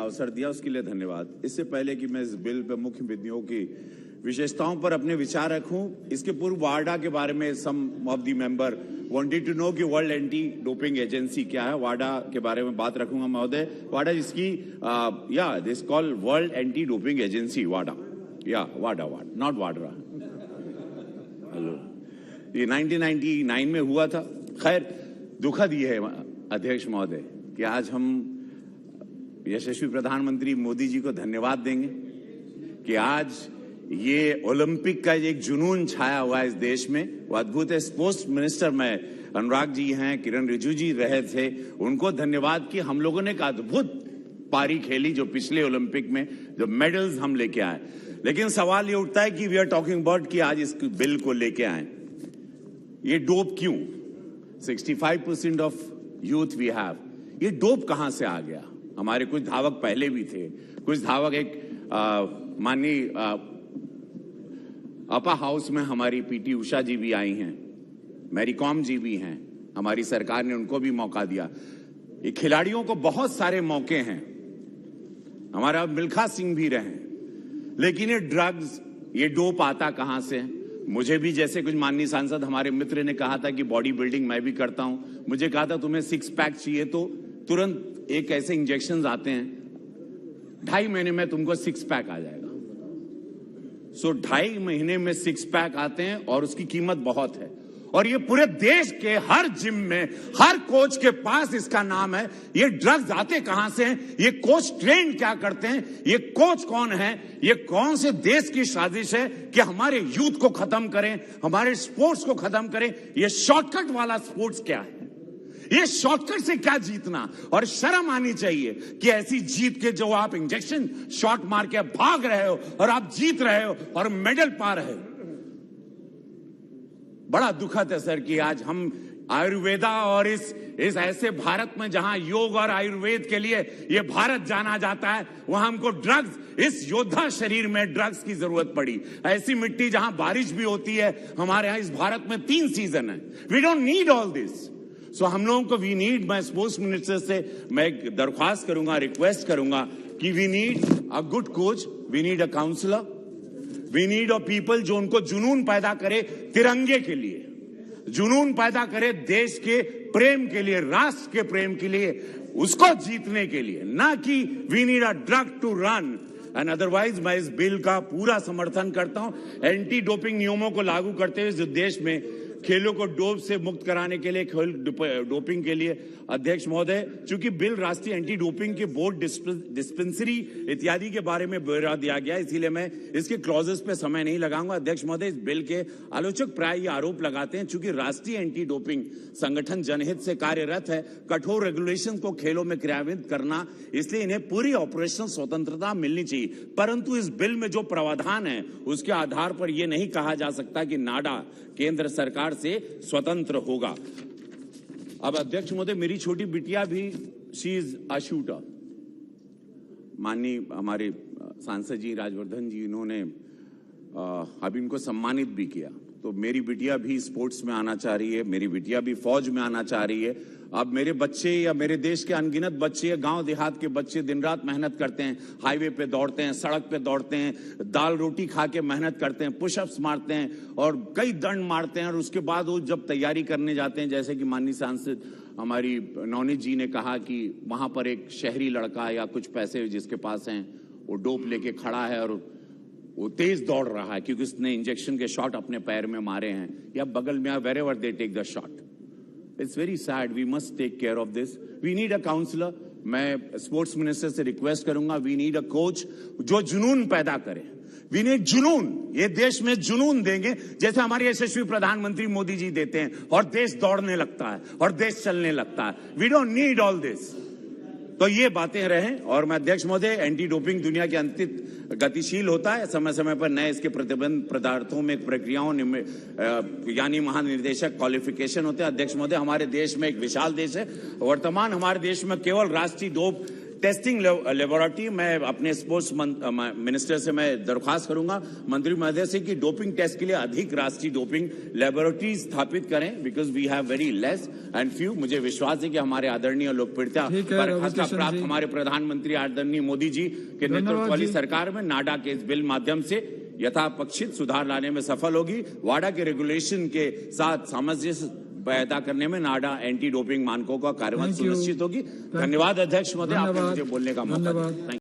अवसर दिया उसके लिए धन्यवाद। इससे पहले कि मैं इस बिल पर मुख्य बिंदुओं की विशेषताओं पर अपने विचार रखूं, इसके पूर्व वाडा के बारे में some of the member wanted to know कि वर्ल्ड एंटी डोपिंग एजेंसी क्या है। वाडा के बारे में बात रखूंगा महोदय। वाडा जिसकी this call world anti doping agency Wada, Wada not Vadra. Hello, ये 1999 में हुआ था। खैर, दुखद ये है अध्यक्ष महोदय कि आज हम यशस्वी प्रधानमंत्री मोदी जी को धन्यवाद देंगे कि आज ये ओलंपिक का एक जुनून छाया हुआ है इस देश में। वो अद्भुत है। स्पोर्ट्स मिनिस्टर में अनुराग जी हैं, किरण रिजिजू जी रहे थे, उनको धन्यवाद कि हम लोगों ने एक अद्भुत पारी खेली जो पिछले ओलंपिक में जो मेडल्स हम लेके आए। लेकिन सवाल ये उठता है कि वी आर टॉकिंग अबाउट कि आज इस बिल को लेके आए, ये डोप क्यों? 65% ऑफ यूथ वी हैव, ये डोप कहां से आ गया? हमारे कुछ धावक पहले भी थे, कुछ धावक एक माननीय अपा हाउस में हमारी पीटी उषा जी भी आई हैं, मैरी कॉम जी भी हैं, हमारी सरकार ने उनको भी मौका दिया। ये खिलाड़ियों को बहुत सारे मौके हैं, हमारा मिल्खा सिंह भी रहे, लेकिन ये ड्रग्स, ये डोप आता कहां से? मुझे भी जैसे कुछ माननीय सांसद हमारे मित्र ने कहा था कि बॉडी बिल्डिंग मैं भी करता हूं, मुझे कहा था तुम्हें 6 पैक चाहिए तो तुरंत एक ऐसे इंजेक्शन आते हैं, 2.5 महीने में तुमको 6 पैक आ जाएगा। 2.5 महीने में 6 पैक आते हैं और उसकी कीमत बहुत है। और ये पूरे देश के हर जिम में, हर कोच के पास इसका नाम है। ये ड्रग्स आते कहां से हैं? ये कोच ट्रेन क्या करते हैं? ये कोच कौन है? ये कौन से देश की साजिश है कि हमारे यूथ को खत्म करें, हमारे स्पोर्ट्स को खत्म करें? ये शॉर्टकट वाला स्पोर्ट्स क्या है? ये शॉर्टकट से क्या जीतना? और शर्म आनी चाहिए कि ऐसी जीत के जो आप इंजेक्शन शॉट मार के भाग रहे हो और आप जीत रहे हो और मेडल पा रहे हो। बड़ा दुखद है सर कि आज हम आयुर्वेदा और इस ऐसे भारत में जहां योग और आयुर्वेद के लिए ये भारत जाना जाता है, वहां हमको ड्रग्स, इस योद्धा शरीर में ड्रग्स की जरूरत पड़ी। ऐसी मिट्टी जहां बारिश भी होती है, हमारे यहां इस भारत में 3 सीजन है। We don't need all this. So हम लोगों को वी नीड, मैं स्पोर्ट्स मिनिस्टर से मैं एक दरख्वास्त करूंगा, रिक्वेस्ट करूंगा कि we need a good coach, we need a counsellor, we need a people जो उनको जुनून पैदा करे तिरंगे के लिए, जुनून पैदा करे देश के प्रेम के लिए, राष्ट्र के प्रेम के लिए, उसको जीतने के लिए, ना कि we need a drug to run. And otherwise मैं इस बिल का पूरा समर्थन करता हूं। एंटी डोपिंग नियमों को लागू करते हुए जो देश में खेलों को डोप से मुक्त कराने के लिए, खेल डोपिंग के लिए अध्यक्ष महोदय, चूंकि बिल राष्ट्रीय एंटी डोपिंग के बोर्ड, डिस्पेंसरी इत्यादि के बारे में ब्यौरा दिया गया, इसीलिए मैं इसके क्लॉजेस पे समय नहीं लगाऊंगा। अध्यक्ष महोदय, इस बिल के आलोचक प्राय ये आरोप लगाते हैं चूंकि राष्ट्रीय एंटी डोपिंग संगठन जनहित से कार्यरत है, कठोर रेगुलेशन को खेलों में क्रियान्वित करना, इसलिए इन्हें पूरी ऑपरेशनल स्वतंत्रता मिलनी चाहिए। परंतु इस बिल में जो प्रावधान है उसके आधार पर यह नहीं कहा जा सकता कि नाडा केंद्र सरकार से स्वतंत्र होगा। अब अध्यक्ष महोदय, मेरी छोटी बिटिया भी शी इज अ शूटर। माननीय हमारे सांसद जी राजवर्धन जी, इन्होंने अभी इनको सम्मानित भी किया, तो मेरी बिटिया भी स्पोर्ट्स में आना चाह रही है, मेरी बिटिया भी फौज में आना चाह रही है। अब मेरे बच्चे या मेरे देश के अनगिनत बच्चे, गांव देहात के बच्चे दिन रात मेहनत करते हैं, हाईवे पे दौड़ते हैं, सड़क पे दौड़ते हैं, दाल रोटी खा के मेहनत करते हैं, पुशअप्स मारते हैं और कई दंड मारते हैं, और उसके बाद वो जब तैयारी करने जाते हैं, जैसे कि माननीय सांसद हमारी नवनीत जी ने कहा कि वहां पर एक शहरी लड़का या कुछ पैसे जिसके पास हैं, वो डोप लेके खड़ा है और वो तेज दौड़ रहा है क्योंकि उसने इंजेक्शन के शॉट अपने पैर में मारे हैं या बगल में, wherever they take the shot. It's very sad, we must take care of this. We need a counsellor. मैं स्पोर्ट्स मिनिस्टर से रिक्वेस्ट करूंगा, वी नीड अ कोच जो जुनून पैदा करे। वी नीड जुनून, ये देश में जुनून देंगे जैसे हमारे यशस्वी प्रधानमंत्री मोदी जी देते हैं और देश दौड़ने लगता है और देश चलने लगता है। We don't need all this. तो ये बातें रहें। और मैं अध्यक्ष महोदय, एंटी डोपिंग दुनिया के अंतिम गतिशील होता है, समय समय पर नए इसके प्रतिबंध पदार्थों में प्रक्रियाओं यानी महानिर्देशक क्वालिफिकेशन होते हैं। अध्यक्ष महोदय, हमारे देश में एक विशाल देश है, वर्तमान हमारे देश में केवल राष्ट्रीय डोप टेस्टिंग लेबोरेटरी, मैं अपने स्पोर्ट्स मिनिस्टर से मैं दरख्वास्त करूंगा मंत्री महोदय से कि डोपिंग टेस्ट के लिए अधिक राष्ट्रीय डोपिंग लेबोरेटरी स्थापित करें, because we have very less and few. मुझे विश्वास है कि हमारे आदरणीय लोकप्रियता बर्खास्ता प्राप्त हमारे प्रधानमंत्री आदरणीय मोदी जी के नेतृत्व वाली सरकार में नाडा के इस बिल माध्यम से यथापेक्षित सुधार लाने में सफल होगी। वाडा के रेगुलेशन के साथ सामंजस्य पैदा करने में नाडा एंटी डोपिंग मानकों का कार्यान्वयन सुनिश्चित होगी। धन्यवाद अध्यक्ष महोदय, आपने मुझे बोलने का मौका दिया।